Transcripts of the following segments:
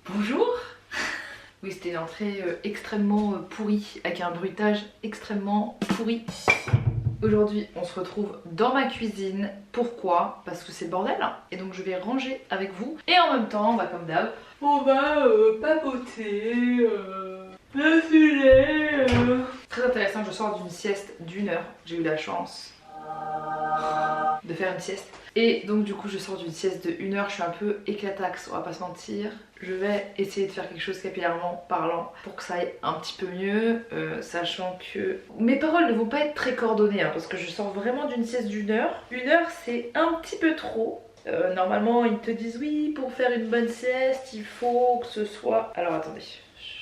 Bonjour. Oui, c'était une entrée extrêmement pourrie, avec un bruitage extrêmement pourri. Aujourd'hui, on se retrouve dans ma cuisine. Pourquoi? Parce que c'est le bordel, hein. Et donc je vais ranger avec vous. Et en même temps, comme d'hab, on va papoter le sujet. Très intéressant, je sors d'une sieste d'1 heure. J'ai eu la chance de faire une sieste. Et donc du coup je sors d'une sieste de 1 heure, je suis un peu éclataxe, on va pas se mentir. Je vais essayer de faire quelque chose capillairement parlant pour que ça aille un petit peu mieux, sachant que mes paroles ne vont pas être très coordonnées, hein, parce que je sors vraiment d'une sieste d'1 heure. 1 heure c'est un petit peu trop. Normalement ils te disent oui, pour faire une bonne sieste il faut que ce soit... Alors attendez,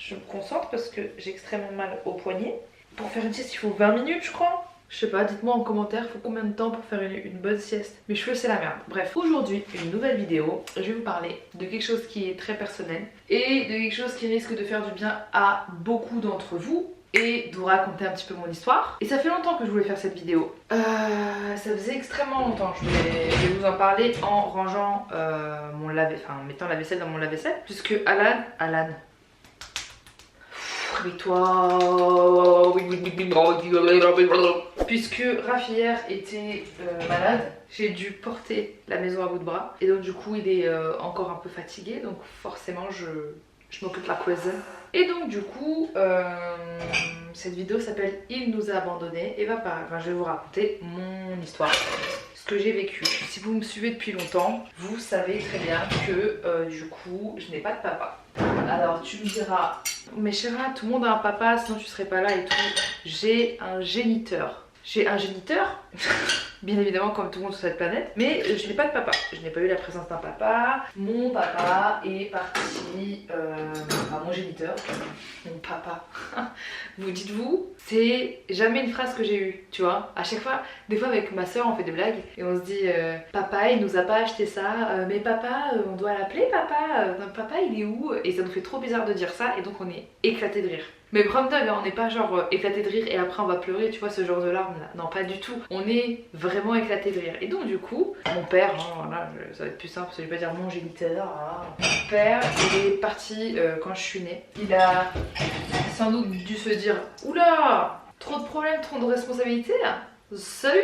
je me concentre parce que j'ai extrêmement mal au poignet. Pour faire une sieste il faut 20 minutes je crois. Je sais pas, dites-moi en commentaire, faut combien de temps pour faire une bonne sieste. Mes cheveux c'est la merde. Bref, aujourd'hui, une nouvelle vidéo. Je vais vous parler de quelque chose qui est très personnel et de quelque chose qui risque de faire du bien à beaucoup d'entre vous et de vous raconter un petit peu mon histoire. Et ça fait longtemps que je voulais faire cette vidéo. Ça faisait extrêmement longtemps. Je vais vous en parler en rangeant mon lave-vaisselle, enfin en mettant la vaisselle dans mon lave-vaisselle. Puisque Alan. Réveille-toi. Puisque Raph hier était malade, j'ai dû porter la maison à bout de bras. Et donc du coup il est encore un peu fatigué. Donc forcément je m'occupe de la cuisine. Et donc du coup cette vidéo s'appelle Il nous a abandonnés. Et je vais vous raconter mon histoire, ce que j'ai vécu. Si vous me suivez depuis longtemps, vous savez très bien que du coup je n'ai pas de papa. Alors tu me diras, mais Chéra, tout le monde a un papa, sinon tu serais pas là et tout. J'ai un géniteur. J'ai un géniteur, bien évidemment comme tout le monde sur cette planète, mais je n'ai pas de papa. Je n'ai pas eu la présence d'un papa. Mon papa est parti, mon géniteur, mon papa. Vous dites-vous, c'est jamais une phrase que j'ai eue, tu vois. À chaque fois, des fois avec ma soeur on fait des blagues et on se dit papa il nous a pas acheté ça, mais papa on doit l'appeler papa, papa il est où? Et ça nous fait trop bizarre de dire ça et donc on est éclaté de rire. Mais prom dog, on n'est pas genre éclaté de rire et après on va pleurer, tu vois, ce genre de larmes là. Non, pas du tout. On est vraiment éclaté de rire. Et donc du coup, mon père, voilà, ça va être plus simple, parce que je vais pas dire mon géniteur. Hein. Mon père, il est parti quand je suis née. Il a sans doute dû se dire oula, trop de problèmes, trop de responsabilités. Salut.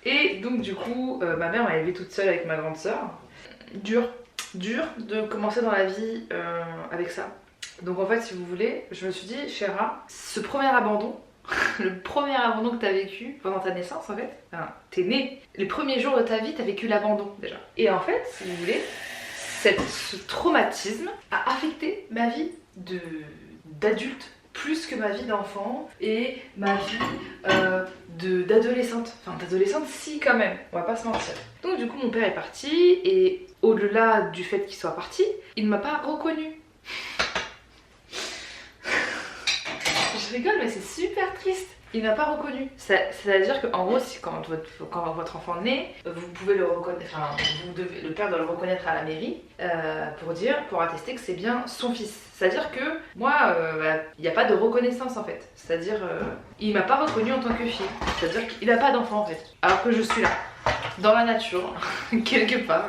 Et donc du coup, ma mère m'a élevée toute seule avec ma grande sœur. Dur de commencer dans la vie avec ça. Donc en fait, si vous voulez, je me suis dit, Chéra, ce premier abandon, le premier abandon que t'as vécu pendant ta naissance en fait, enfin, t'es née, les premiers jours de ta vie, t'as vécu l'abandon déjà. Et en fait, si vous voulez, ce traumatisme a affecté ma vie d'adulte plus que ma vie d'enfant et ma vie d'adolescente. Enfin d'adolescente si quand même, on va pas se mentir. Donc du coup mon père est parti et au-delà du fait qu'il soit parti, il ne m'a pas reconnue. Je rigole mais c'est super triste. Il m'a pas reconnu. C'est-à-dire qu'en gros, si quand votre enfant naît, vous pouvez le reconnaître, enfin, le père doit le reconnaître à la mairie pour attester que c'est bien son fils. C'est-à-dire que moi, il n'y a pas de reconnaissance en fait. C'est-à-dire, il m'a pas reconnu en tant que fille. C'est-à-dire qu'il n'a pas d'enfant en fait. Alors que je suis là, dans la nature, quelque part.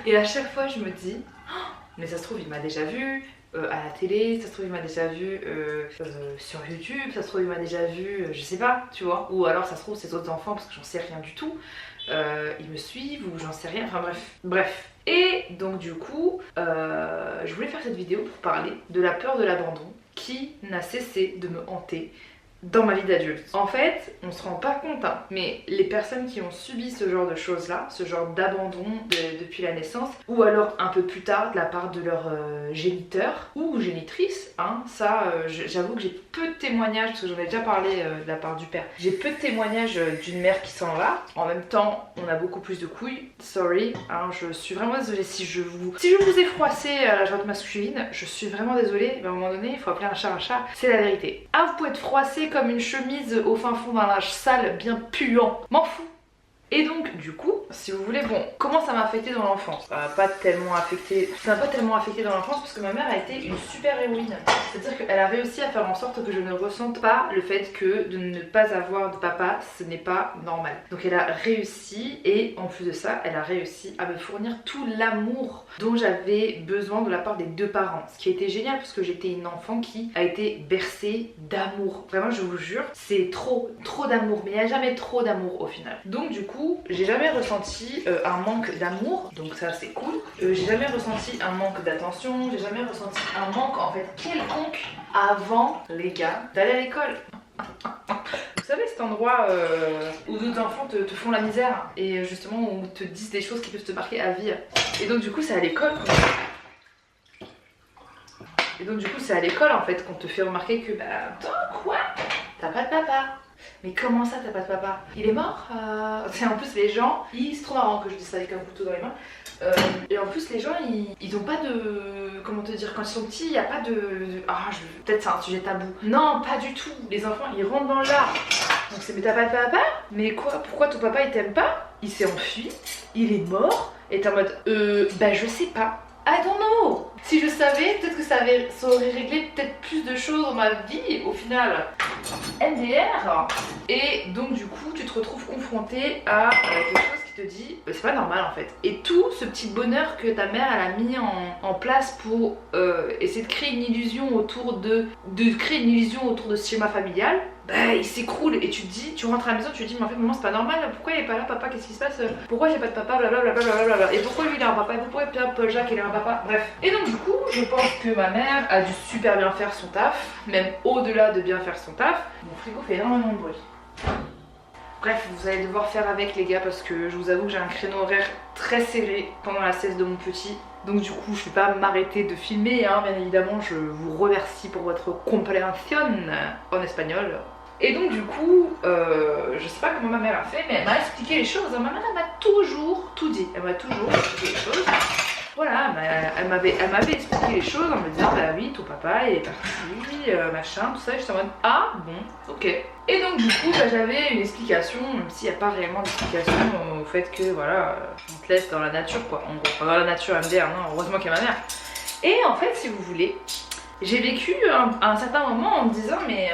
Et à chaque fois, je me dis, oh, mais ça se trouve, il m'a déjà vue. À la télé, ça se trouve il m'a déjà vu sur YouTube, ça se trouve il m'a déjà vu, je sais pas, tu vois, ou alors ça se trouve ses autres enfants parce que j'en sais rien du tout, ils me suivent ou j'en sais rien, enfin bref. Et donc du coup, je voulais faire cette vidéo pour parler de la peur de l'abandon qui n'a cessé de me hanter dans ma vie d'adulte. En fait, on se rend pas compte, hein, mais les personnes qui ont subi ce genre de choses là, ce genre d'abandon depuis la naissance, ou alors un peu plus tard de la part de leur géniteur ou génitrice, hein, ça j'avoue que j'ai peu de témoignages, parce que j'en ai déjà parlé de la part du père, j'ai peu de témoignages d'une mère qui s'en va. En même temps, on a beaucoup plus de couilles, sorry, hein, je suis vraiment désolée si je vous ai froissé à la jointe masculine, je suis vraiment désolée, mais à un moment donné, il faut appeler un chat, c'est la vérité. Ah, vous pouvez être froissé comme une chemise au fin fond d'un linge sale bien puant, m'en fous. Et donc du coup, si vous voulez, bon, comment ça m'a affecté dans l'enfance? Ça m'a pas tellement affecté dans l'enfance parce que ma mère a été une super héroïne. C'est-à-dire qu'elle a réussi à faire en sorte que je ne ressente pas le fait que de ne pas avoir de papa, ce n'est pas normal. Donc elle a réussi, et en plus de ça, elle a réussi à me fournir tout l'amour dont j'avais besoin de la part des deux parents. Ce qui a été génial parce que j'étais une enfant qui a été bercée d'amour. Vraiment, je vous jure, c'est trop d'amour, mais il n'y a jamais trop d'amour au final. Donc du coup, j'ai jamais ressenti un manque d'amour, donc ça c'est cool. J'ai jamais ressenti un manque d'attention, j'ai jamais ressenti un manque en fait quelconque avant, les gars, d'aller à l'école. Vous savez cet endroit où d'autres enfants te font la misère et justement où te disent des choses qui peuvent te marquer à vie. Et donc du coup c'est à l'école en fait qu'on te fait remarquer que bah attends quoi, t'as pas de papa. Mais comment ça t'as pas de papa? Il est mort En plus les gens, c'est trop marrant que je dise ça avec un couteau dans les mains. Et en plus les gens ils ont pas de... Comment te dire? Quand ils sont petits il n'y a pas de... Peut-être c'est un sujet tabou. Non pas du tout. Les enfants ils rentrent dans l'art. Donc c'est mais t'as pas de papa? Mais quoi? Pourquoi ton papa il t'aime pas? Il s'est enfui, il est mort. Et t'es en mode bah je sais pas. I don't know. Si je savais, peut-être que ça aurait réglé peut-être plus de choses dans ma vie au final. MDR. Et donc du coup tu te retrouves confronté à quelque chose qui te dit c'est pas normal en fait. Et tout ce petit bonheur que ta mère elle a mis en place pour essayer de créer une illusion autour de ce schéma familial, bah il s'écroule. Et tu te dis, tu rentres à la maison, tu te dis mais en fait maman c'est pas normal, pourquoi il est pas là papa, qu'est-ce qui se passe, pourquoi j'ai pas de papa, blablabla, et pourquoi lui il a un papa, et pourquoi Paul Jacques il a un papa, bref. Et donc du coup je pense que ma mère a dû super bien faire son taf, même au-delà de bien faire son taf. Mon frigo fait énormément de bruit. Bref, vous allez devoir faire avec les gars parce que je vous avoue que j'ai un créneau horaire très serré pendant la sieste de mon petit. Donc du coup je vais pas m'arrêter de filmer, hein, bien évidemment. Je vous remercie pour votre compréhension en espagnol. Et donc du coup, je sais pas comment ma mère a fait, mais elle m'a expliqué les choses. Ma mère elle m'a toujours tout dit, elle m'a toujours expliqué les choses. Voilà, elle m'avait expliqué les choses en me disant bah oui ton papa il est parti, machin, tout ça. J'étais en mode ah bon, ok. Et donc du coup bah, j'avais une explication, même s'il n'y a pas réellement d'explication au fait que voilà, on te laisse dans la nature quoi, en gros. Enfin, dans la nature MDR, non, heureusement qu'il y a ma mère. Et en fait si vous voulez, j'ai vécu à un certain moment en me disant mais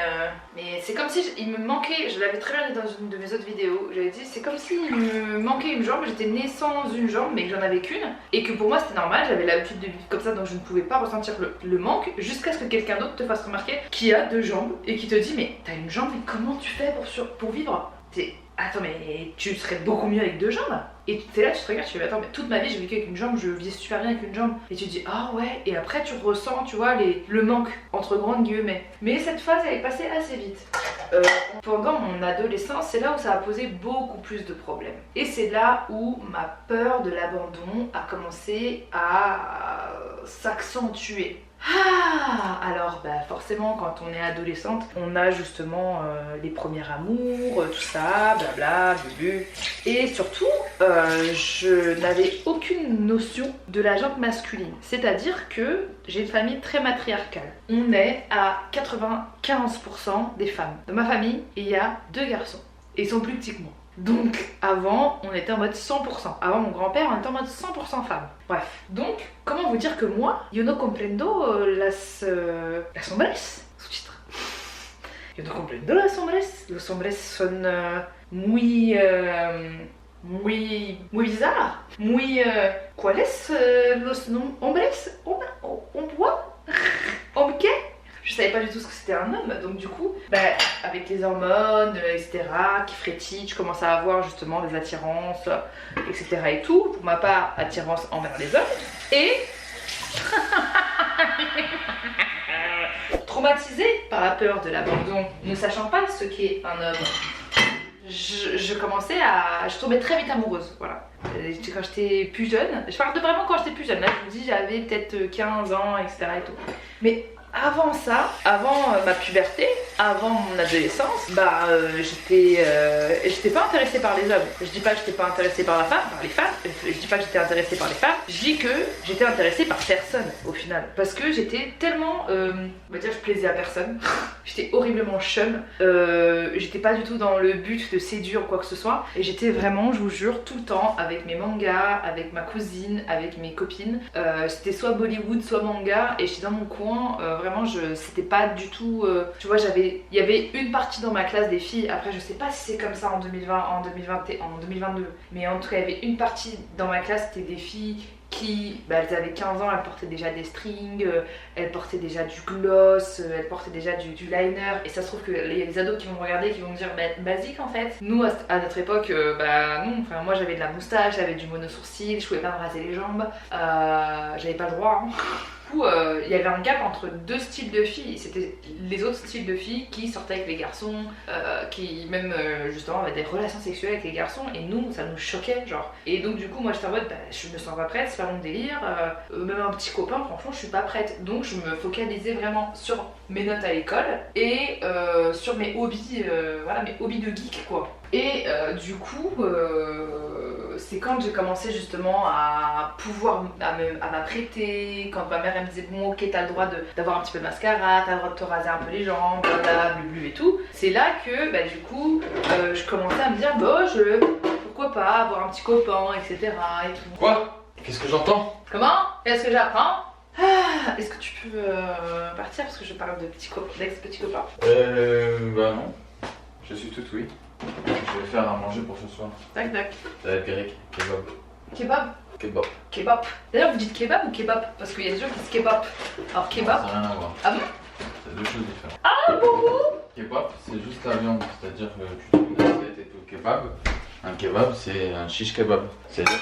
c'est comme si il me manquait, je l'avais très bien dit dans une de mes autres vidéos, j'avais dit c'est comme s'il me manquait une jambe, j'étais née sans une jambe mais que j'en avais qu'une, et que pour moi c'était normal, j'avais l'habitude de vivre comme ça donc je ne pouvais pas ressentir le manque jusqu'à ce que quelqu'un d'autre te fasse remarquer qu'il a deux jambes et qui te dit mais t'as une jambe mais comment tu fais pour vivre? Attends mais tu serais beaucoup mieux avec deux jambes. Et t'es là, tu te regardes, tu fais attends mais toute ma vie j'ai vécu avec une jambe, je vivais super bien avec une jambe. Et tu te dis ah ouais, et après tu ressens tu vois le manque entre grandes guillemets. Mais cette phase elle est passée assez vite. Pendant mon adolescence c'est là où ça a posé beaucoup plus de problèmes. Et c'est là où ma peur de l'abandon a commencé à s'accentuer. Alors bah forcément quand on est adolescente on a justement les premiers amours, tout ça, blabla, bubu. Et surtout je n'avais aucune notion de la gente masculine. C'est-à-dire que j'ai une famille très matriarcale. On est à 95% des femmes. Dans ma famille il y a 2 garçons et ils sont plus petits que moi. Donc avant on était en mode 100%, avant mon grand-père on était en mode 100% femme. Bref, donc comment vous dire que moi, yo no comprendo las hombres, sous-titre. Yo no comprendo las hombres, los hombres son muy bizarres, muy ¿cuáles los hombres? ¿Homme qué? Je savais pas du tout ce que c'était un homme, donc du coup, bah, avec les hormones, etc., qui frétillent, je commence à avoir justement des attirances, etc. et tout. Pour ma part, attirance envers les hommes. Et traumatisée par la peur de l'abandon, ne sachant pas ce qu'est un homme, je tombais très vite amoureuse, voilà. Quand j'étais plus jeune, je parle de vraiment quand j'étais plus jeune, là je vous dis j'avais peut-être 15 ans, etc. et tout. Mais avant ça, avant ma puberté, avant mon adolescence, bah j'étais pas intéressée par les hommes. Je dis pas que j'étais pas intéressée par les femmes, je dis pas que j'étais intéressée par les femmes, je dis que j'étais intéressée par personne au final. Parce que j'étais tellement, on va dire je plaisais à personne. j'étais horriblement chum, j'étais pas du tout dans le but de séduire ou quoi que ce soit, et j'étais vraiment, je vous jure, tout le temps avec mes mangas, avec ma cousine, avec mes copines, c'était soit Bollywood, soit manga, et j'étais dans mon coin, vraiment, c'était pas du tout, tu vois, il y avait une partie dans ma classe des filles, après je sais pas si c'est comme ça en 2020, en 2022, mais en tout cas il y avait une partie dans ma classe, c'était des filles qui, elles avaient 15 ans, elles portaient déjà des strings, elles portaient déjà du gloss, elles portaient déjà du liner, et ça se trouve qu'il y a des ados qui vont me regarder, qui vont me dire basique en fait. Nous à notre époque, non, enfin moi j'avais de la moustache, j'avais du mono-sourcil, je pouvais pas me raser les jambes, j'avais pas le droit. Hein. Du coup, il y avait un gap entre deux styles de filles. C'était les autres styles de filles qui sortaient avec les garçons, qui même justement avaient des relations sexuelles avec les garçons, et nous, ça nous choquait, genre. Et donc du coup, moi j'étais en mode, je me sens pas prête, c'est pas mon délire, même un petit copain, franchement, je suis pas prête. Donc je me focalisais vraiment sur mes notes à l'école et sur mes hobbies, voilà, mes hobbies de geek, quoi. Et du coup, c'est quand j'ai commencé justement à pouvoir à m'apprêter, quand ma mère elle me disait bon ok t'as le droit d'avoir un petit peu de mascara, t'as le droit de te raser un peu les jambes, blabla, blublu et tout. C'est là que du coup je commençais à me dire pourquoi pas avoir un petit copain, etc. et tout. Quoi? Qu'est-ce que j'entends? Comment? Qu'est-ce que j'apprends? Est-ce que tu peux partir parce que je parle de d'ex-petit copain? Bah non. Je suis tout oui. Je vais faire à manger pour ce soir. Tac tac. Ça va être grec, kebab. Kebab? Kebab. Kebab. D'ailleurs vous dites kebab ou kebab? Parce qu'il y a des gens qui disent kebab. Alors kebab. Ça n'a rien à voir. Ah bon? C'est deux choses différentes. Ah bon? Kebab c'est juste la viande, c'est-à-dire que tu trouves une assiette et tout. Kebab, un kebab c'est un shish kebab. C'est-à-dire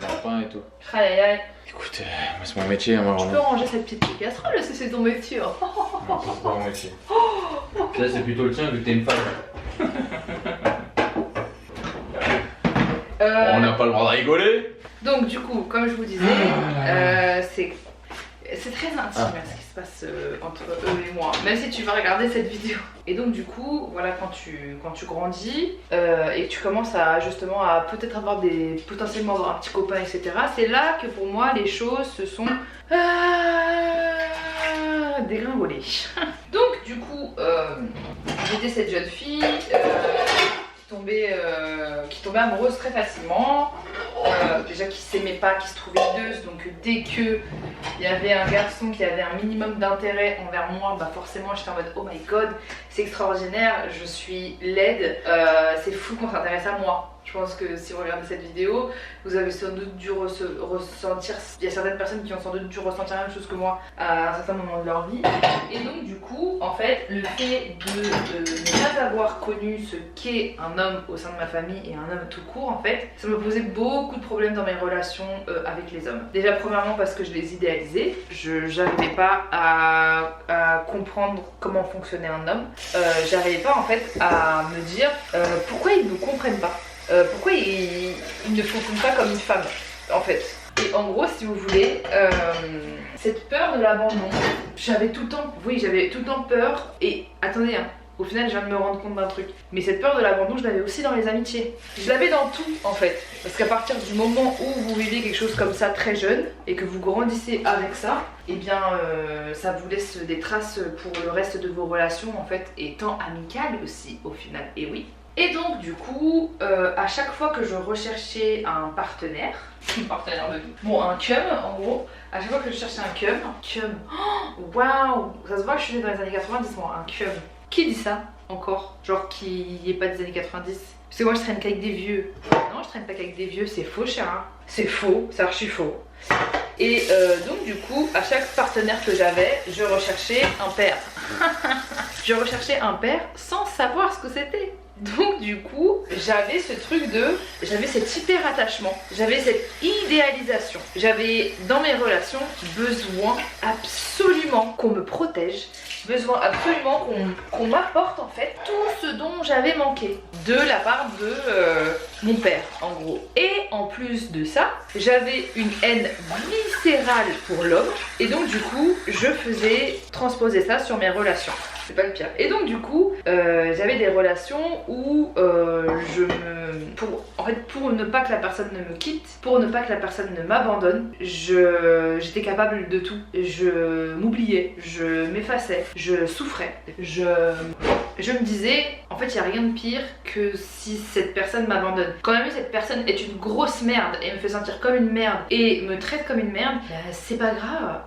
dans le pain et tout. Aïe aïe aïe. Écoute, moi c'est mon métier, hein, Tu peux ranger cette petite casserole, c'est ton métier. Non, c'est pas mon métier. Ça c'est plutôt le tien vu que t'es une femme. On n'a pas le droit de rigoler. Donc du coup, comme je vous disais, c'est très intime ce qui se passe entre eux et moi, même si tu vas regarder cette vidéo. Et donc du coup, voilà, quand tu grandis et que tu commences à justement à peut-être potentiellement avoir un petit copain, etc. C'est là que pour moi les choses se sont dégringolées. Donc du coup, j'étais cette jeune fille qui tombait amoureuse très facilement, déjà qui s'aimait pas, qui se trouvait hideuse, donc dès que il y avait un garçon qui avait un minimum d'intérêt envers moi, forcément j'étais en mode oh my god, c'est extraordinaire, je suis laide, c'est fou qu'on s'intéresse à moi. Je pense que si vous regardez cette vidéo, vous avez sans doute dû ressentir, il y a certaines personnes qui ont sans doute dû ressentir la même chose que moi à un certain moment de leur vie. Et donc du coup, en fait, le fait de ne pas avoir connu ce qu'est un homme au sein de ma famille et un homme tout court, en fait, ça me posait beaucoup de problèmes dans mes relations avec les hommes. Déjà premièrement parce que je les idéalisais, j'arrivais pas à comprendre comment fonctionnait un homme, j'arrivais pas en fait à me dire pourquoi ils ne comprennent pas. Pourquoi il ne fonctionne pas comme une femme en fait. Et en gros si vous voulez, cette peur de l'abandon, j'avais tout le temps peur. Et attendez au final je viens de me rendre compte d'un truc, mais cette peur de l'abandon je l'avais aussi dans les amitiés, je l'avais dans tout en fait, parce qu'à partir du moment où vous vivez quelque chose comme ça très jeune et que vous grandissez avec ça, et bien ça vous laisse des traces pour le reste de vos relations en fait, étant amicales aussi au final, et oui. Et donc du coup, à chaque fois que je recherchais un partenaire de vie, bon un cum en gros, à chaque fois que je cherchais un cum, waouh, ça se voit que je suis née dans les années 90 moi, un cum. Qui dit ça encore? Genre qui est pas des années 90? Parce que moi je traîne qu'avec des vieux. Non je traîne pas qu'avec des vieux, c'est faux cher hein. C'est faux, c'est archi faux. Et donc du coup, à chaque partenaire que j'avais, je recherchais un père. Je recherchais un père sans savoir ce que c'était. Donc du coup, j'avais cet hyper attachement, j'avais cette idéalisation. J'avais dans mes relations besoin absolument qu'on me protège, besoin absolument qu'on m'apporte en fait tout ce dont j'avais manqué de la part de mon père en gros. Et en plus de ça, j'avais une haine viscérale pour l'homme et donc du coup je faisais transposer ça sur mes relations. c'est pas le pire. Et donc du coup, j'avais des relations où pour ne pas que la personne ne me quitte, pour ne pas que la personne ne m'abandonne, j'étais capable de tout. Je m'oubliais, je m'effaçais, je souffrais, je me disais, en fait, il n'y a rien de pire que si cette personne m'abandonne. Quand même, cette personne est une grosse merde et me fait sentir comme une merde et me traite comme une merde, c'est pas grave.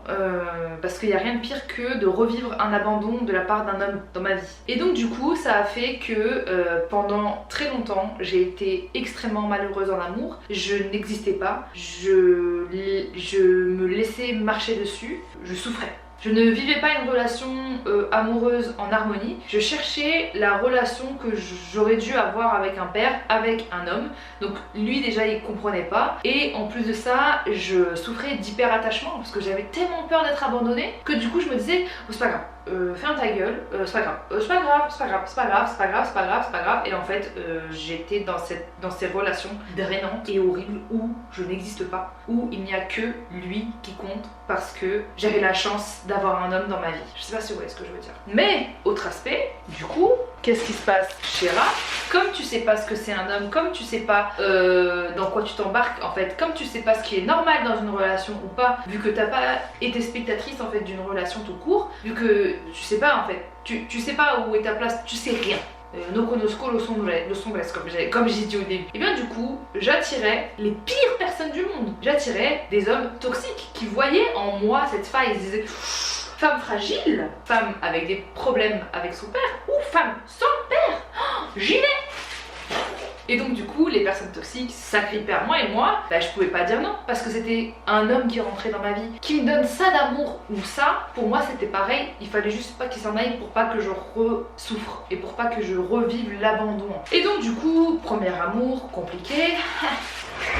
Parce qu'il n'y a rien de pire que de revivre un abandon de la part d'un homme dans ma vie. Et donc, du coup, ça a fait que pendant très longtemps, j'ai été extrêmement malheureuse en amour. Je n'existais pas. Je me laissais marcher dessus. Je souffrais. Je ne vivais pas une relation amoureuse en harmonie. Je cherchais la relation que j'aurais dû avoir avec un père, avec un homme. Donc lui déjà il comprenait pas. Et en plus de ça, je souffrais d'hyper attachement parce que j'avais tellement peur d'être abandonnée que du coup je me disais oh, c'est pas grave. Ferme ta gueule, c'est pas grave, c'est pas grave, c'est pas grave, c'est pas grave, c'est pas grave, c'est pas grave, c'est pas grave. Et en fait, j'étais dans ces relations drainantes et horribles où je n'existe pas, où il n'y a que lui qui compte parce que j'avais la chance d'avoir un homme dans ma vie. Je sais pas si vous voyez ce que je veux dire. Mais, autre aspect, du coup, qu'est-ce qui se passe chez Ra? Comme tu sais pas ce que c'est un homme, comme tu sais pas dans quoi tu t'embarques en fait, comme tu sais pas ce qui est normal dans une relation ou pas, vu que t'as pas été spectatrice en fait d'une relation tout court, vu que tu sais pas en fait, tu sais pas où est ta place, tu sais rien. No conosco los hombres, comme j'ai dit au début. Et bien du coup, j'attirais les pires personnes du monde. J'attirais des hommes toxiques qui voyaient en moi cette faille. Ils disaient femme fragile, femme avec des problèmes avec son père, ou femme sans père, j'y vais. Et donc du coup, les personnes toxiques s'aggrippaient à moi et moi, bah, je pouvais pas dire non parce que c'était un homme qui rentrait dans ma vie, qui me donne ça d'amour ou ça, pour moi c'était pareil, il fallait juste pas qu'il s'en aille pour pas que je souffre et pour pas que je revive l'abandon. Et donc du coup, premier amour, compliqué.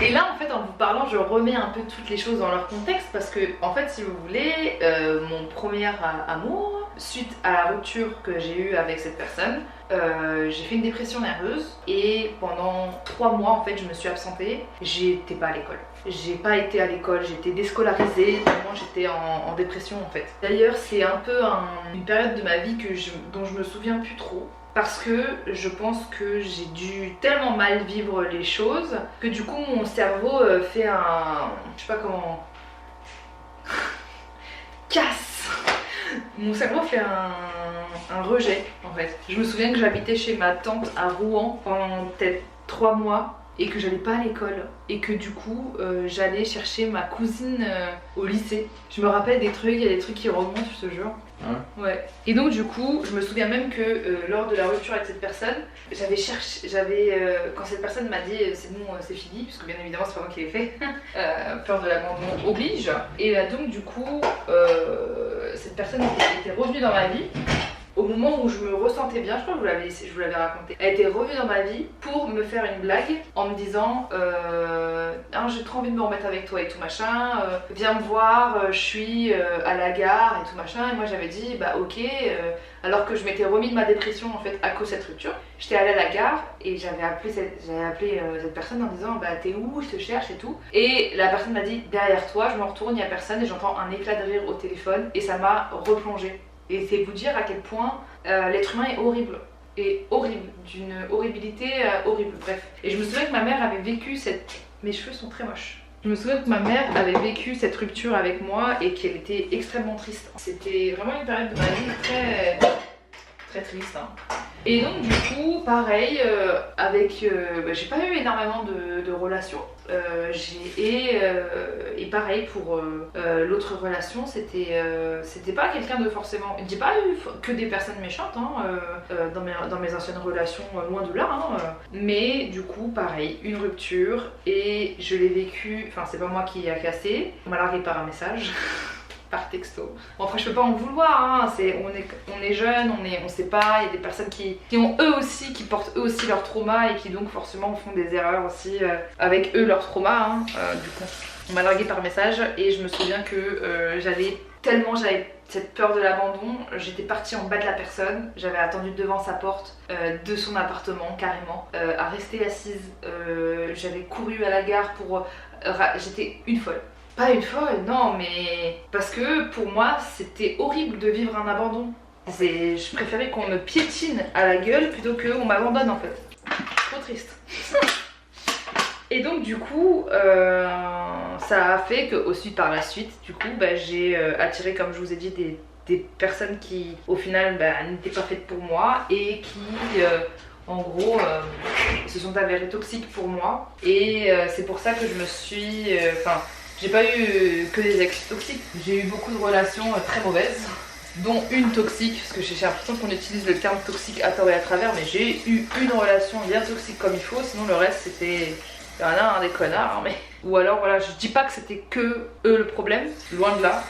Et là en fait en vous parlant je remets un peu toutes les choses dans leur contexte parce que en fait si vous voulez mon premier amour, suite à la rupture que j'ai eue avec cette personne, j'ai fait une dépression nerveuse et pendant 3 mois en fait je me suis absentée, j'étais pas à l'école. J'ai pas été à l'école, j'étais déscolarisée, vraiment j'étais en dépression en fait. D'ailleurs c'est un peu une période de ma vie dont je me souviens plus trop. Parce que je pense que j'ai dû tellement mal vivre les choses que du coup mon cerveau fait un... je sais pas comment... casse. Mon cerveau fait un rejet en fait. Je me souviens que j'habitais chez ma tante à Rouen pendant peut-être 3 mois et que j'allais pas à l'école et que du coup j'allais chercher ma cousine au lycée. Je me rappelle des trucs, il y a des trucs qui remontent, je te jure. Ouais. Et donc du coup, je me souviens même que lors de la rupture avec cette personne, quand cette personne m'a dit c'est bon, c'est fini, puisque bien évidemment c'est pas moi qui l'ai fait, peur de l'abandon oblige. Et donc du coup, cette personne était revenue dans ma vie. Au moment où je me ressentais bien, je crois que je vous l'avais raconté, elle était revenue dans ma vie pour me faire une blague en me disant j'ai trop envie de me remettre avec toi et tout machin, viens me voir, je suis à la gare et tout machin. Et moi j'avais dit bah ok, alors que je m'étais remis de ma dépression en fait à cause de cette rupture. J'étais allée à la gare et j'avais appelé cette personne en disant bah t'es où, je te cherche et tout. Et la personne m'a dit derrière toi, je me retourne, il n'y a personne et j'entends un éclat de rire au téléphone et ça m'a replongée. Et c'est vous dire à quel point l'être humain est horrible. Et horrible, d'une horribilité horrible, bref. Et je me souviens que ma mère avait vécu mes cheveux sont très moches. Je me souviens que ma mère avait vécu cette rupture avec moi et qu'elle était extrêmement triste. C'était vraiment une période de ma vie très, très triste. Hein. Et donc du coup, pareil, j'ai pas eu énormément de relations. Et pareil pour l'autre relation, c'était pas quelqu'un de forcément... J'ai pas eu que des personnes méchantes dans mes anciennes relations, loin de là. Mais du coup, pareil, une rupture et je l'ai vécu... Enfin, c'est pas moi qui a cassé. On m'a largué par un message. Par texto. Bon après je peux pas en vouloir, hein. On est jeunes, on sait pas, il y a des personnes qui portent eux aussi leur trauma et qui donc forcément font des erreurs aussi avec eux leur trauma. Du coup on m'a largué par message et je me souviens que j'avais cette peur de l'abandon, j'étais partie en bas de la personne, j'avais attendu devant sa porte de son appartement carrément, à rester assise, j'avais couru à la gare j'étais une folle. Pas une folle, non, mais parce que pour moi c'était horrible de vivre un abandon. Je préférais qu'on me piétine à la gueule plutôt qu'on m'abandonne en fait. Trop triste. Et donc du coup, ça a fait que aussi par la suite, du coup, j'ai attiré, comme je vous ai dit, des personnes qui au final n'étaient pas faites pour moi et qui en gros se sont avérées toxiques pour moi. Et c'est pour ça que je me suis... j'ai pas eu que des ex toxiques, j'ai eu beaucoup de relations très mauvaises, dont une toxique, parce que j'ai l'impression qu'on utilise le terme toxique à tort et à travers, mais j'ai eu une relation bien toxique comme il faut, sinon le reste c'était... Il y en a des connards, mais... Ou alors voilà, je dis pas que c'était que eux le problème, loin de là.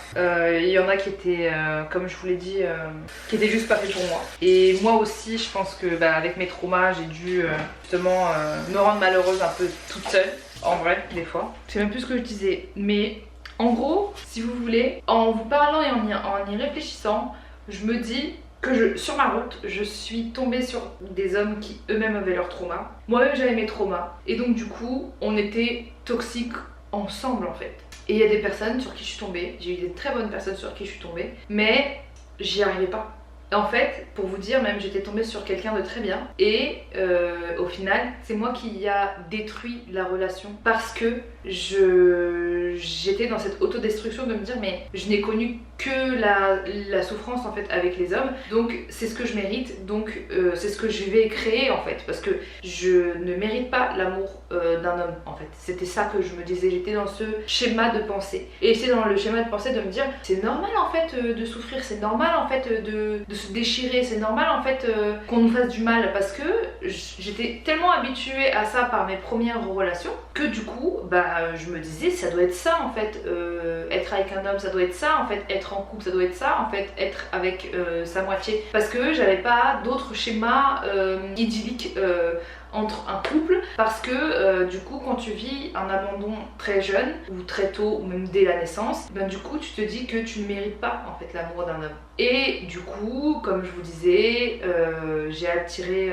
Il y en a qui étaient, comme je vous l'ai dit, qui étaient juste pas faits pour moi. Et moi aussi, je pense que avec mes traumas, j'ai dû justement me rendre malheureuse un peu toute seule. En vrai, des fois. Je sais même plus ce que je disais, mais en gros, si vous voulez, en vous parlant et en y réfléchissant, je me dis... sur ma route, je suis tombée sur des hommes qui eux-mêmes avaient leurs traumas. Moi-même j'avais mes traumas. Et donc du coup, on était toxiques ensemble en fait. Et il y a des personnes sur qui je suis tombée. J'ai eu des très bonnes personnes sur qui je suis tombée. Mais j'y arrivais pas. Et en fait, pour vous dire, même j'étais tombée sur quelqu'un de très bien. Et au final, c'est moi qui a détruit la relation. Parce que j'étais dans cette autodestruction de me dire mais je n'ai connu que la souffrance en fait avec les hommes, donc c'est ce que je mérite, donc c'est ce que je vais créer en fait, parce que je ne mérite pas l'amour d'un homme en fait. C'était ça que je me disais, j'étais dans ce schéma de pensée, et j'étais dans le schéma de pensée de me dire c'est normal en fait de souffrir, c'est normal en fait de se déchirer, c'est normal en fait qu'on nous fasse du mal, parce que j'étais tellement habituée à ça par mes premières relations que du coup je me disais ça doit être ça en fait, être avec un homme ça doit être ça en fait, être en couple ça doit être ça en fait, être avec sa moitié, parce que j'avais pas d'autres schémas idylliques entre un couple, parce que du coup quand tu vis un abandon très jeune ou très tôt ou même dès la naissance, du coup tu te dis que tu ne mérites pas en fait l'amour d'un homme. Et du coup, comme je vous disais, j'ai attiré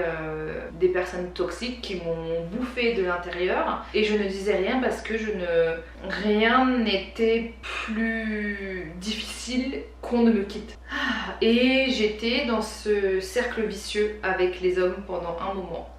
des personnes toxiques qui m'ont bouffé de l'intérieur, et je ne disais rien parce que rien n'était plus difficile qu'on ne me quitte. Et j'étais dans ce cercle vicieux avec les hommes pendant un moment.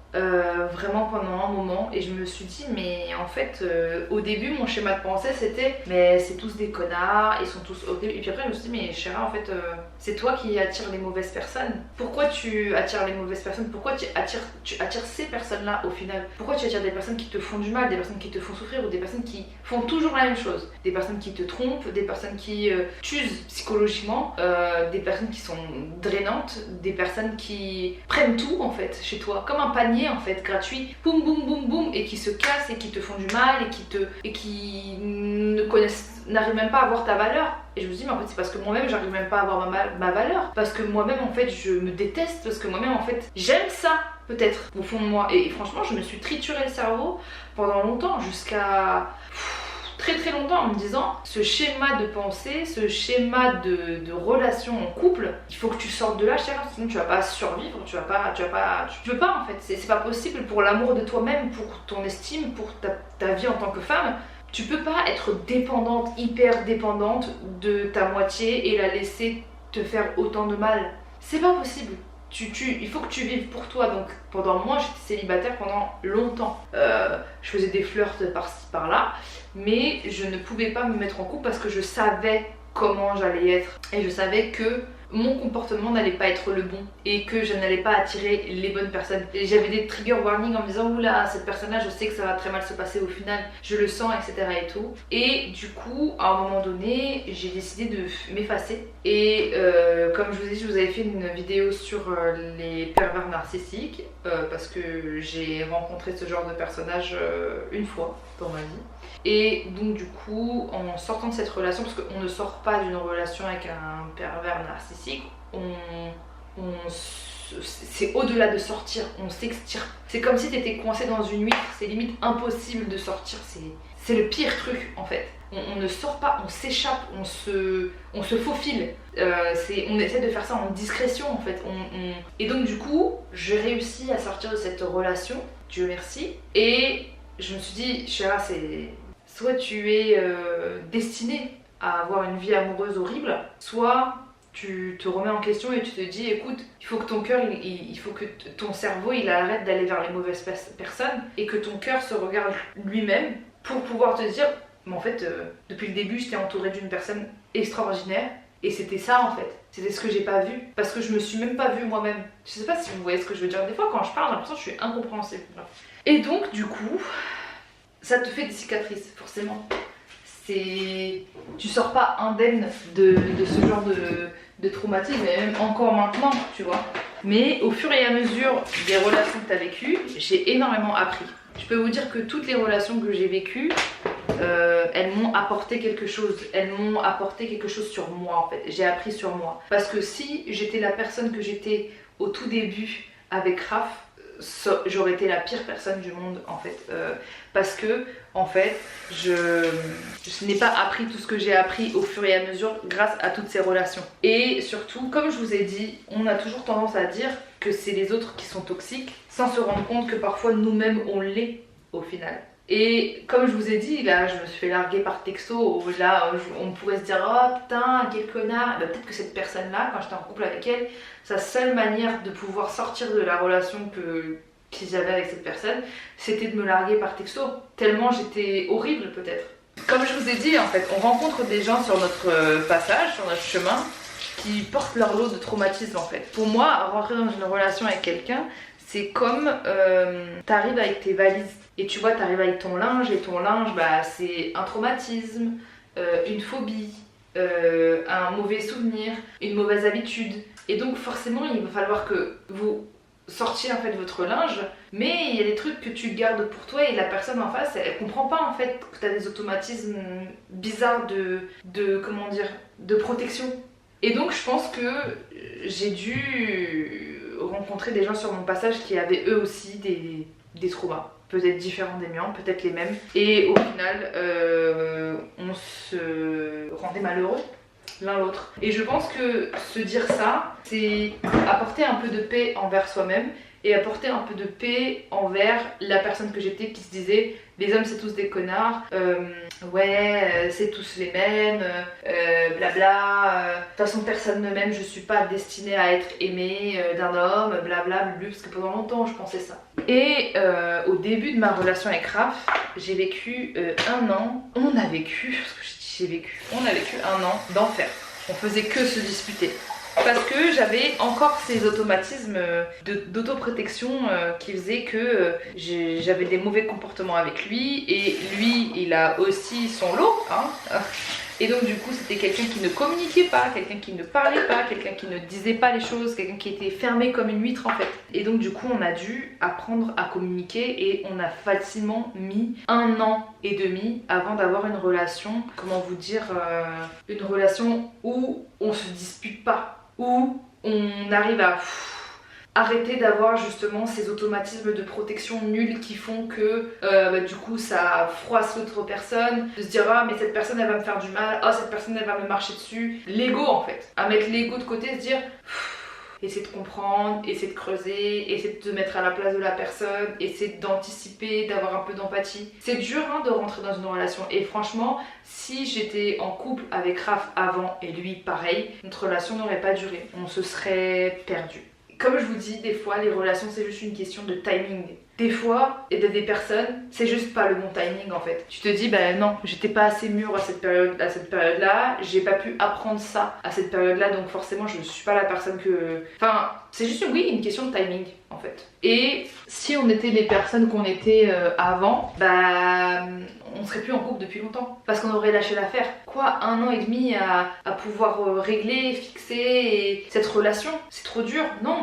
Vraiment pendant un moment, et je me suis dit mais en fait au début mon schéma de pensée c'était mais c'est tous des connards, ils sont tous horribles, et puis après je me suis dit mais Chéra en fait c'est toi qui attires les mauvaises personnes. Pourquoi tu attires les mauvaises personnes? Pourquoi tu attires ces personnes là au final? Pourquoi tu attires des personnes qui te font du mal, des personnes qui te font souffrir, ou des personnes qui font toujours la même chose, des personnes qui te trompent, des personnes qui t'usent psychologiquement, des personnes qui sont drainantes, des personnes qui prennent tout en fait chez toi comme un panier en fait gratuit, boum boum boum boum, et qui se cassent et qui te font du mal et qui n'arrivent même pas à voir ta valeur. Et je me dis mais en fait c'est parce que moi-même j'arrive même pas à avoir ma valeur, parce que moi-même en fait je me déteste, parce que moi-même en fait j'aime ça peut-être au fond de moi. Et franchement je me suis trituré le cerveau pendant longtemps, jusqu'à très très longtemps, en me disant ce schéma de pensée, ce schéma de relation en couple, il faut que tu sortes de là, cher, sinon tu vas pas survivre, tu peux pas en fait, c'est pas possible pour l'amour de toi-même, pour ton estime, pour ta vie en tant que femme. Tu peux pas être dépendante, hyper dépendante de ta moitié et la laisser te faire autant de mal. C'est pas possible. Il faut que tu vives pour toi. Donc pendant moi j'étais célibataire pendant longtemps, je faisais des flirts par-ci par-là, mais je ne pouvais pas me mettre en couple parce que je savais comment j'allais être, et je savais que mon comportement n'allait pas être le bon et que je n'allais pas attirer les bonnes personnes. Et j'avais des trigger warnings en me disant oula, cette personne là je sais que ça va très mal se passer au final, je le sens, etc. et tout. Et du coup à un moment donné j'ai décidé de m'effacer, et comme je vous ai dit, je vous avais fait une vidéo sur les pervers narcissiques, parce que j'ai rencontré ce genre de personnage une fois dans ma vie. Et donc du coup en sortant de cette relation, parce qu'on ne sort pas d'une relation avec un pervers narcissique, c'est au-delà de sortir, on s'extirpe. C'est comme si tu étais coincé dans une huître, c'est limite impossible de sortir, c'est le pire truc en fait. On ne sort pas, on s'échappe, on se faufile. On essaie de faire ça en discrétion en fait. Et donc du coup, j'ai réussi à sortir de cette relation, Dieu merci. Et je me suis dit, Chéra, c'est soit tu es destiné à avoir une vie amoureuse horrible, soit tu te remets en question et tu te dis écoute, il faut que ton cœur, il faut que ton cerveau il arrête d'aller vers les mauvaises personnes et que ton cœur se regarde lui-même pour pouvoir te dire mais en fait depuis le début j'étais entourée d'une personne extraordinaire et c'était ça en fait, c'était ce que j'ai pas vu parce que je me suis même pas vue moi-même. Je sais pas si vous voyez ce que je veux dire, des fois quand je parle j'ai l'impression que je suis incompréhensible. Et donc du coup ça te fait des cicatrices forcément. Tu sors pas indemne de ce genre de traumatisme, et même encore maintenant, tu vois. Mais au fur et à mesure des relations que tu as vécues, j'ai énormément appris. Je peux vous dire que toutes les relations que j'ai vécues, elles m'ont apporté quelque chose. Elles m'ont apporté quelque chose sur moi en fait. J'ai appris sur moi. Parce que si j'étais la personne que j'étais au tout début avec Raph, j'aurais été la pire personne du monde en fait. Parce que en fait je n'ai pas appris tout ce que j'ai appris au fur et à mesure grâce à toutes ces relations. Et surtout, comme je vous ai dit, on a toujours tendance à dire que c'est les autres qui sont toxiques sans se rendre compte que parfois nous-mêmes on l'est au final. Et comme je vous ai dit, là je me suis fait larguer par texto, là on pourrait se dire oh putain quel connard. Bah, peut-être que cette personne là, quand j'étais en couple avec elle, sa seule manière de pouvoir sortir de la relation que j'avais avec cette personne, c'était de me larguer par texto, tellement j'étais horrible peut-être. Comme je vous ai dit en fait, on rencontre des gens sur notre passage, sur notre chemin, qui portent leur lot de traumatisme en fait. Pour moi, rentrer dans une relation avec quelqu'un, c'est comme t'arrives avec tes valises et tu vois t'arrives avec ton linge et ton linge bah, c'est un traumatisme, une phobie, un mauvais souvenir, une mauvaise habitude et donc forcément il va falloir que vous sortiez en fait votre linge mais il y a des trucs que tu gardes pour toi et la personne en face elle comprend pas en fait que t'as des automatismes bizarres de comment dire, de protection. Et donc je pense que j'ai dû rencontrer des gens sur mon passage qui avaient eux aussi des traumas, peut-être différents des miens, peut-être les mêmes. Et au final, on se rendait malheureux l'un l'autre. Et je pense que se dire ça, c'est apporter un peu de paix envers soi-même et apporter un peu de paix envers la personne que j'étais qui se disait les hommes c'est tous des connards, ouais c'est tous les mêmes, blabla, de toute façon personne ne m'aime, je suis pas destinée à être aimée d'un homme, blabla, parce que pendant longtemps je pensais ça. Et au début de ma relation avec Raph, j'ai vécu un an, on a vécu un an d'enfer. On faisait que se disputer. Parce que j'avais encore ces automatismes d'autoprotection qui faisaient que j'avais des mauvais comportements avec lui et lui il a aussi son lot hein. Et donc du coup c'était quelqu'un qui ne communiquait pas, quelqu'un qui ne parlait pas, quelqu'un qui ne disait pas les choses, quelqu'un qui était fermé comme une huître en fait. Et donc du coup on a dû apprendre à communiquer et on a facilement mis 1 an et demi avant d'avoir une relation, comment vous dire, une relation où on se dispute pas, où on arrive à arrêter d'avoir justement ces automatismes de protection nuls qui font que du coup ça froisse l'autre personne, de se dire ah mais cette personne elle va me faire du mal, ah cette personne elle va me marcher dessus, l'ego en fait, à mettre l'ego de côté, se dire essayer de comprendre, essayer de creuser, essayer de te mettre à la place de la personne, essayer d'anticiper, d'avoir un peu d'empathie. C'est dur hein, de rentrer dans une relation et franchement, si j'étais en couple avec Raph avant et lui pareil, notre relation n'aurait pas duré, on se serait perdu. Comme je vous dis, des fois les relations c'est juste une question de timing. Des fois, et des personnes, c'est juste pas le bon timing en fait. Tu te dis, bah non, j'étais pas assez mûre à cette période-là, j'ai pas pu apprendre ça à cette période-là, donc forcément je ne suis pas la personne que... Enfin, c'est juste, oui, une question de timing en fait. Et si on était les personnes qu'on était avant, bah on serait plus en couple depuis longtemps parce qu'on aurait lâché l'affaire. Quoi, 1 an et demi à pouvoir régler, fixer cette relation, c'est trop dur. Non,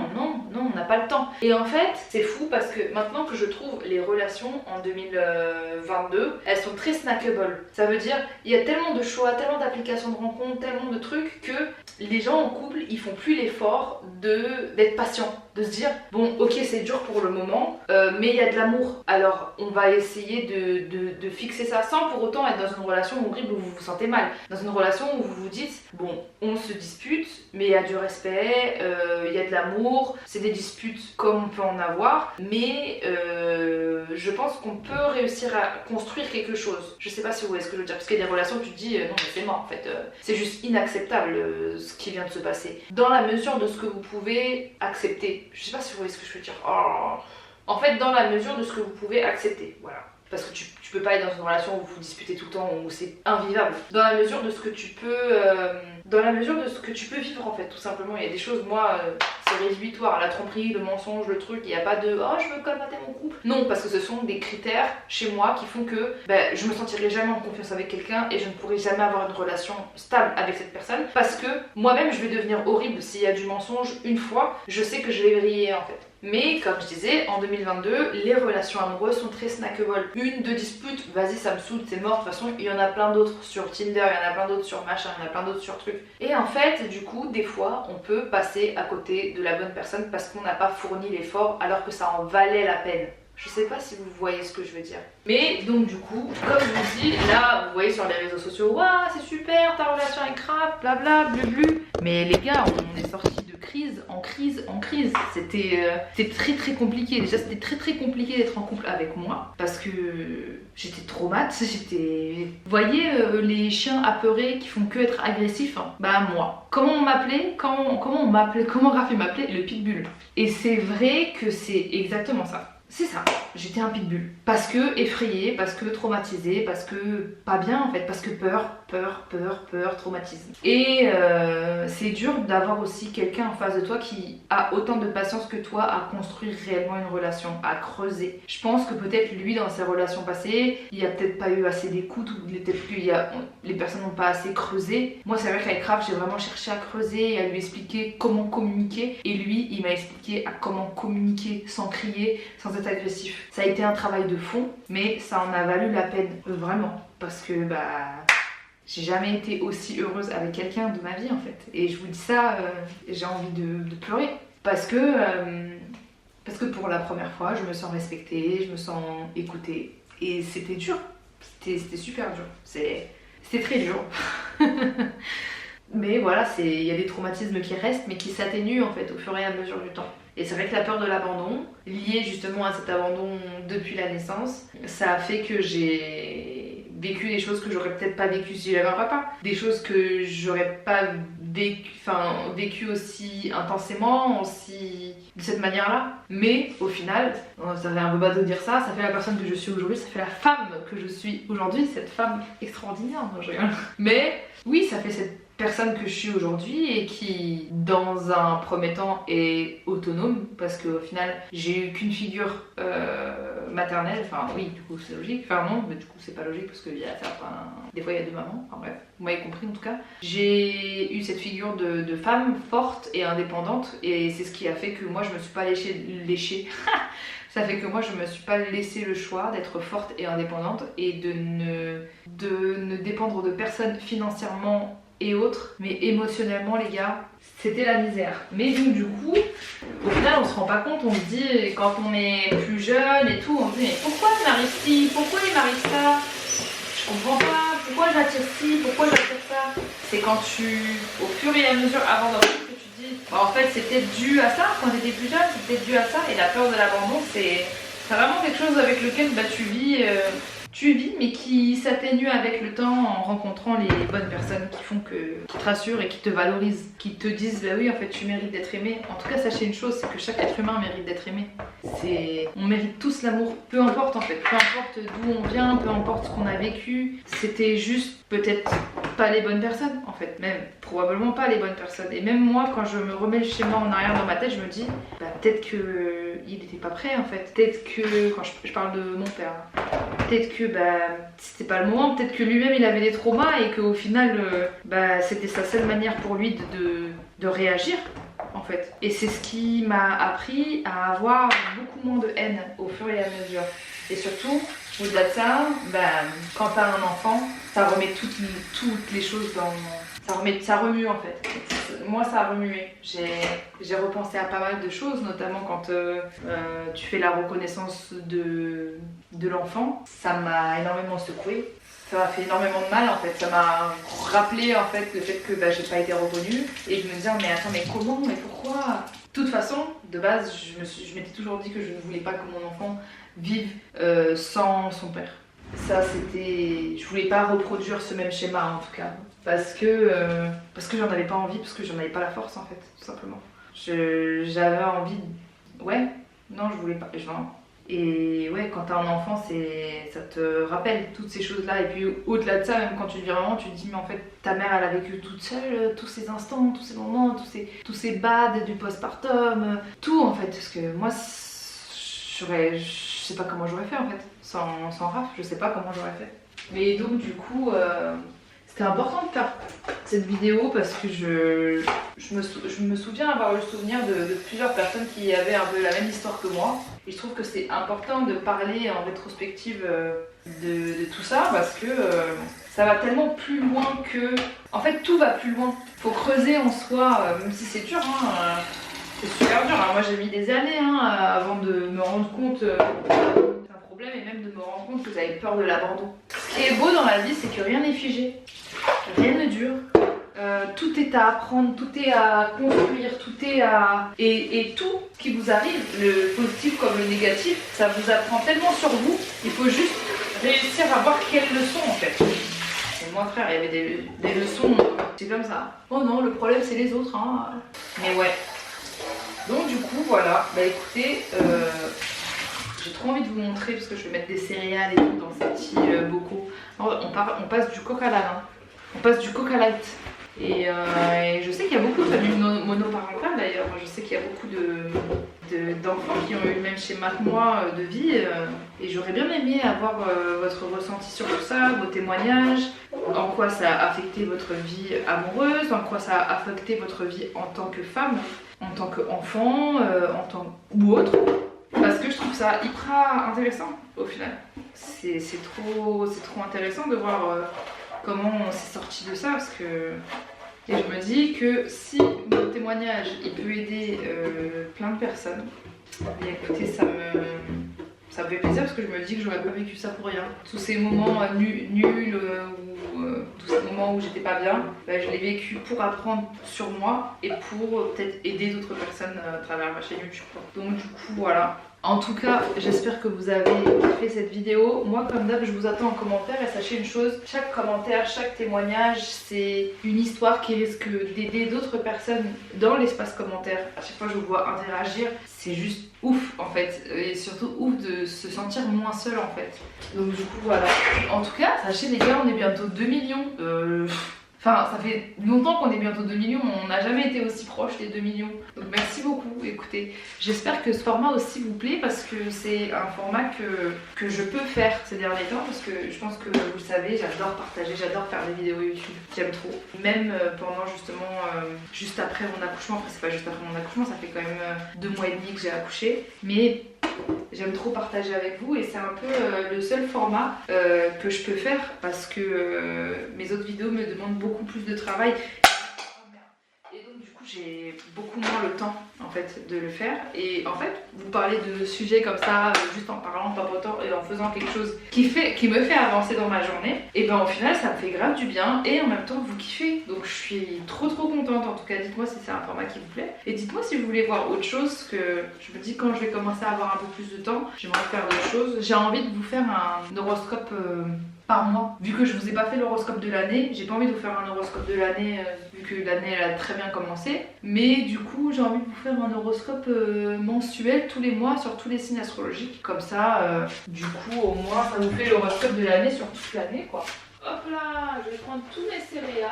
on n'a pas le temps. Et en fait, c'est fou parce que maintenant que je trouve les relations en 2022, elles sont très snackable. Ça veut dire, il y a tellement de choix, tellement d'applications de rencontres, tellement de trucs que les gens en couple, ils font plus l'effort d'être patients, de se dire bon ok c'est dur pour le moment mais il y a de l'amour, alors on va essayer de fixer ça sans pour autant être dans une relation horrible où vous vous sentez mal, dans une relation où vous vous dites bon on se dispute mais il y a du respect, il y a de l'amour, c'est des disputes comme on peut en avoir mais je pense qu'on peut réussir à construire quelque chose. Je sais pas si vous voyez ce que je veux dire, parce qu'il y a des relations où tu te dis non mais c'est mort en fait, c'est juste inacceptable ce qui vient de se passer. Dans la mesure de ce que vous pouvez accepter. Je sais pas si vous voyez ce que je veux dire. Oh. En fait, dans la mesure de ce que vous pouvez accepter, voilà. Parce que tu peux pas être dans une relation où vous vous disputez tout le temps, où c'est invivable. Dans la mesure de ce que tu peux... dans la mesure de ce que tu peux vivre en fait, tout simplement. Il y a des choses, moi, c'est rédhibitoire. La tromperie, le mensonge, le truc, il n'y a pas de « oh, je veux colmater mon couple ». Non, parce que ce sont des critères chez moi qui font que je me sentirai jamais en confiance avec quelqu'un et je ne pourrai jamais avoir une relation stable avec cette personne. Parce que moi-même, je vais devenir horrible s'il y a du mensonge une fois. Je sais que je vais vriller en fait. Mais comme je disais, en 2022, les relations amoureuses sont très snackable. Une, deux disputes, vas-y ça me saoule, c'est mort. De toute façon, il y en a plein d'autres sur Tinder, il y en a plein d'autres sur machin, il y en a plein d'autres sur trucs. Et en fait, du coup, des fois, on peut passer à côté de la bonne personne parce qu'on n'a pas fourni l'effort alors que ça en valait la peine. Je sais pas si vous voyez ce que je veux dire. Mais donc du coup, comme je vous dis, là vous voyez sur les réseaux sociaux, waouh c'est super, ta relation est crap, blabla, blublu. Mais les gars, on est sortis de crise en crise en crise. C'était très compliqué. Déjà c'était très compliqué d'être en couple avec moi parce que j'étais traumatisée. Vous voyez les chiens apeurés qui font que être agressifs, hein. Bah moi. Comment on m'appelait, comment Rafi m'appelait? Le pitbull. Et c'est vrai que c'est exactement ça. C'est ça, j'étais un pitbull. Parce que effrayée, parce que traumatisée, parce que pas bien en fait, parce que peur, traumatisme. Et c'est dur d'avoir aussi quelqu'un en face de toi qui a autant de patience que toi à construire réellement une relation, à creuser. Je pense que peut-être lui dans ses relations passées, il n'y a peut-être pas eu assez d'écoute, ou peut-être que les personnes n'ont pas assez creusé. Moi c'est vrai qu'avec Raph j'ai vraiment cherché à creuser et à lui expliquer comment communiquer. Et lui il m'a expliqué à comment communiquer sans crier, sans être agressif. Ça a été un travail de fond, mais ça en a valu la peine, vraiment. Parce que j'ai jamais été aussi heureuse avec quelqu'un de ma vie en fait. Et je vous dis ça, j'ai envie de pleurer. Parce que pour la première fois, je me sens respectée, je me sens écoutée. Et c'était dur. C'était super dur. C'était très dur. Mais voilà, il y a des traumatismes qui restent, mais qui s'atténuent en fait au fur et à mesure du temps. Et c'est vrai que la peur de l'abandon, liée justement à cet abandon depuis la naissance, ça a fait que j'ai vécu des choses que j'aurais peut-être pas vécues si j'avais un papa. Des choses que j'aurais pas vécu aussi intensément, aussi de cette manière-là. Mais au final, ça fait un peu bateau de dire ça, ça fait la personne que je suis aujourd'hui, ça fait la femme que je suis aujourd'hui, cette femme extraordinaire. Non, je rigole. Mais oui, ça fait cette personne que je suis aujourd'hui et qui dans un premier temps est autonome parce qu'au final j'ai eu qu'une figure maternelle, enfin oui du coup c'est logique, enfin non mais du coup c'est pas logique parce que des fois il y a deux mamans, enfin bref, vous m'avez compris en tout cas. J'ai eu cette figure de femme forte et indépendante et c'est ce qui a fait que moi je me suis pas léchée ça fait que moi je me suis pas laissé le choix d'être forte et indépendante et de ne dépendre de personne financièrement et autres, mais émotionnellement les gars, c'était la misère. Mais donc du coup, au final on se rend pas compte, on se dit, quand on est plus jeune et tout, on se dit mais pourquoi il m'arrive ci, pourquoi il m'arrive ça, je comprends pas, pourquoi j'attire ci, pourquoi j'attire ça. C'est quand au fur et à mesure avant d'entrer que tu te dis, en fait c'était dû à ça, quand j'étais plus jeune c'était dû à ça, et la peur de l'abandon c'est vraiment quelque chose avec lequel tu vis mais qui s'atténue avec le temps en rencontrant les bonnes personnes qui te rassurent et qui te valorisent, qui te disent bah oui en fait tu mérites d'être aimé. En tout cas sachez une chose, c'est que chaque être humain mérite d'être aimé. On mérite tous l'amour, peu importe en fait, peu importe d'où on vient, peu importe ce qu'on a vécu. C'était juste peut-être pas les bonnes personnes en fait, même probablement pas les bonnes personnes. Et même moi quand je me remets le schéma en arrière dans ma tête, je me dis bah peut-être que il était pas prêt en fait, peut-être que quand je parle de mon père, peut-être que c'était pas le moment, peut-être que lui-même il avait des traumas et qu'au final c'était sa seule manière pour lui de réagir en fait. Et c'est ce qui m'a appris à avoir beaucoup moins de haine au fur et à mesure. Et surtout, au-delà de ça, quand t'as un enfant, ça remet toutes les choses dans... Ça remue en fait. Moi ça a remué. J'ai repensé à pas mal de choses, notamment quand tu fais la reconnaissance de l'enfant. Ça m'a énormément secouée. Ça m'a fait énormément de mal en fait. Ça m'a rappelé en fait le fait que j'ai pas été reconnue. Et je me disais mais attends mais comment, mais pourquoi De toute façon, de base, je m'étais toujours dit que je ne voulais pas que mon enfant vive sans son père. Ça, c'était... Je voulais pas reproduire ce même schéma, en tout cas. Parce que j'en avais pas envie, parce que j'en avais pas la force, en fait, tout simplement. J'avais envie... Ouais, non, je voulais pas. Et ouais, quand t'as un enfant, ça te rappelle toutes ces choses-là. Et puis au-delà de ça, même quand tu le vis vraiment, tu te dis mais en fait ta mère elle a vécu toute seule tous ces instants, tous ces moments, tous ces bads du postpartum, tout en fait. Parce que moi, je sais pas comment j'aurais fait en fait, sans Raph, je sais pas comment j'aurais fait. Mais donc du coup, c'était important de faire cette vidéo parce que je me souviens avoir le souvenir de plusieurs personnes qui avaient un peu la même histoire que moi. Et je trouve que c'est important de parler en rétrospective de tout ça parce que ça va tellement plus loin que... En fait, tout va plus loin. Faut creuser en soi, même si c'est dur, hein, c'est super dur. Hein. Moi, j'ai mis des années avant de me rendre compte d'un problème et même de me rendre compte que j'avais peur de l'abandon. Ce qui est beau dans la vie, c'est que rien n'est figé, rien ne dure. Tout est à apprendre, tout est à construire, tout est à... Et tout qui vous arrive, le positif comme le négatif, ça vous apprend tellement sur vous, il faut juste réussir à voir quelles leçons en fait. Et moi frère, il y avait des leçons, c'est comme ça. Oh non, le problème c'est les autres, hein. Mais ouais. Donc du coup, voilà, bah écoutez, j'ai trop envie de vous montrer parce que je vais mettre des céréales et tout dans ces petits bocaux. On passe du coq à l'âne, hein. On passe du coq à light. Et je sais qu'il y a beaucoup de familles monoparentales d'ailleurs. Je sais qu'il y a beaucoup d'enfants qui ont eu le même schéma que moi de vie. Et j'aurais bien aimé avoir votre ressenti sur tout ça, vos témoignages, en quoi ça a affecté votre vie amoureuse, en quoi ça a affecté votre vie en tant que femme, en tant qu'enfant, ou autre. Parce que je trouve ça hyper intéressant au final. C'est trop intéressant de voir comment on s'est sorti de ça parce que... Et je me dis que si mon témoignage il peut aider plein de personnes, bien écoutez, ça me fait plaisir parce que je me dis que j'aurais pas vécu ça pour rien. Tous ces moments nuls ou tous ces moments où j'étais pas bien, bah, je l'ai vécu pour apprendre sur moi et pour peut-être aider d'autres personnes à travers ma chaîne YouTube. Donc du coup voilà. En tout cas, j'espère que vous avez fait cette vidéo. Moi, comme d'hab, je vous attends en commentaire et sachez une chose, chaque commentaire, chaque témoignage, c'est une histoire qui risque d'aider d'autres personnes dans l'espace commentaire. À chaque fois que je vous vois interagir, c'est juste ouf en fait. Et surtout ouf de se sentir moins seul en fait. Donc du coup, voilà. En tout cas, sachez les gars, on est bientôt 2 millions. Enfin, ça fait longtemps qu'on est bientôt 2 millions, on n'a jamais été aussi proche des 2 millions. Donc merci beaucoup, écoutez. J'espère que ce format aussi vous plaît parce que c'est un format que je peux faire ces derniers temps parce que je pense que vous le savez, j'adore partager, j'adore faire des vidéos YouTube, j'aime trop. Même pendant justement, juste après mon accouchement, après c'est pas juste après mon accouchement, ça fait quand même 2 mois et demi que j'ai accouché. Mais j'aime trop partager avec vous et c'est un peu le seul format que je peux faire parce que mes autres vidéos me demandent beaucoup plus de travail. Et donc du coup j'ai beaucoup moins le temps en fait de le faire. Et en fait vous parlez de sujets comme ça juste en parlant, en papotant et en faisant quelque chose qui me fait avancer dans ma journée. Et ben au final ça me fait grave du bien et en même temps vous kiffez. Donc je suis trop contente. En tout cas dites-moi si c'est un format qui vous plaît. Et dites-moi si vous voulez voir autre chose que je me dis quand je vais commencer à avoir un peu plus de temps, j'aimerais faire d'autres choses. J'ai envie de vous faire un horoscope par mois. Vu que je vous ai pas fait l'horoscope de l'année, j'ai pas envie de vous faire un horoscope de l'année vu que l'année elle a très bien commencé. Mais du coup j'ai envie de vous faire un horoscope mensuel tous les mois sur tous les signes astrologiques. Comme ça, du coup au moins ça vous fait l'horoscope de l'année sur toute l'année quoi. Hop là, je vais prendre tous mes céréales.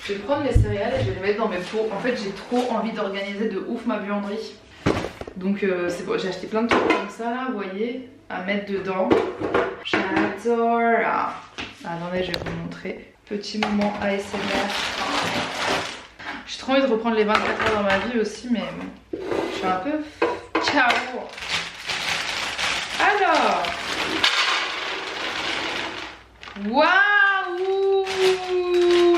Je vais prendre mes céréales et je vais les mettre dans mes pots. En fait j'ai trop envie d'organiser de ouf ma buanderie. Donc c'est bon, j'ai acheté plein de trucs comme ça là, vous voyez, à mettre dedans. J'adore. Attendez, je vais vous montrer. Petit moment ASMR. J'ai trop envie de reprendre les 24 heures dans ma vie aussi, mais bon, je suis un peu ciao. Alors, waouh,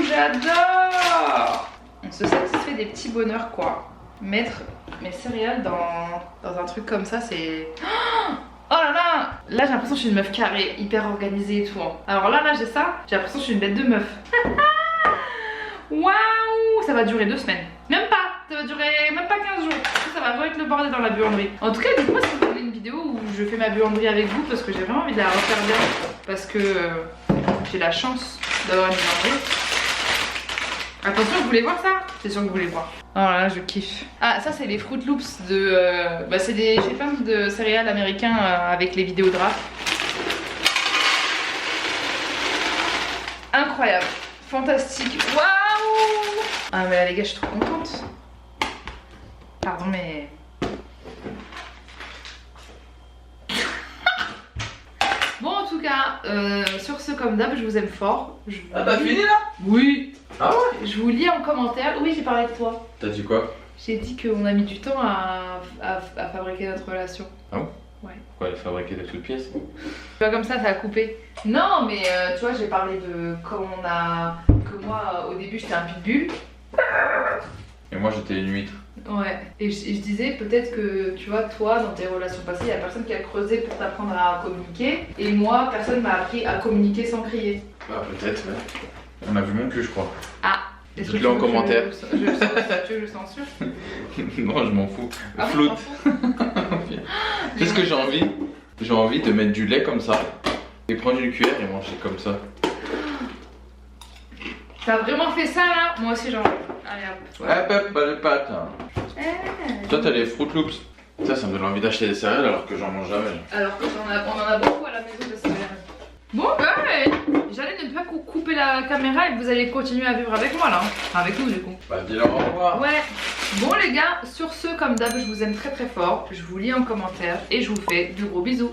j'adore. On se satisfait des petits bonheurs quoi. Mettre mes céréales dans un truc comme ça, c'est... Oh là là! Là j'ai l'impression que je suis une meuf carrée, hyper organisée et tout. Hein. Alors là j'ai ça, j'ai l'impression que je suis une bête de meuf. Waouh! Ça va durer 2 semaines. Même pas! ça va durer même pas 15 jours. Ça va être le bordel dans la buanderie. En tout cas, dites-moi si vous voulez une vidéo où je fais ma buanderie avec vous parce que j'ai vraiment envie de la refaire bien. Parce que j'ai la chance d'avoir une buanderie. Attention, vous voulez voir ça? C'est sûr que vous voulez voir. Oh là là, je kiffe. Ah, ça c'est les Fruit Loops de... bah c'est des... J'ai plein de céréales américains avec les vidéos draft. Incroyable. Fantastique. Waouh! Ah mais là, les gars, je suis trop contente. Pardon, mais... Bon, en tout cas, sur ce comme d'hab, je vous aime fort. Ah, t'as fini là? Oui. Ah ouais? Je vous lis en commentaire. Oui, j'ai parlé de toi. T'as dit quoi? J'ai dit qu'on a mis du temps à fabriquer notre relation. Ah bon? Ouais. Pourquoi elle fabriquer de toutes pièces? Tu vois, comme ça a coupé. Non, mais tu vois, j'ai parlé de comment on a... Que moi, au début, j'étais un pitbull. Et moi j'étais une huître. Ouais. Et je disais peut-être que, tu vois, toi, dans tes relations passées, il y a personne qui a creusé pour t'apprendre à communiquer. Et moi, personne m'a appris à communiquer sans crier. Bah peut-être, ouais. On a vu mon cul, je crois. Ah. Est-ce que Dites-le en commentaire. Tu veux que je censure? Non, je m'en fous. Ah, Floute. t'en fous. Qu'est-ce que j'ai envie? J'ai envie de mettre du lait comme ça et prendre une cuillère et manger comme ça. T'as vraiment fait ça là? Moi aussi j'en ai. Allez hop. Hop, pas les pattes. Toi t'as les Fruit Loops. Ça me donne envie d'acheter des céréales alors que j'en mange jamais. Alors qu'on en a beaucoup à la maison de céréales. Bon bah j'allais ne pas couper la caméra et vous allez continuer à vivre avec moi là. Enfin, avec nous du coup. Bah dis-leur au revoir. Ouais. Bon les gars, sur ce comme d'hab, je vous aime très très fort. Je vous lis en commentaire et je vous fais de gros bisous.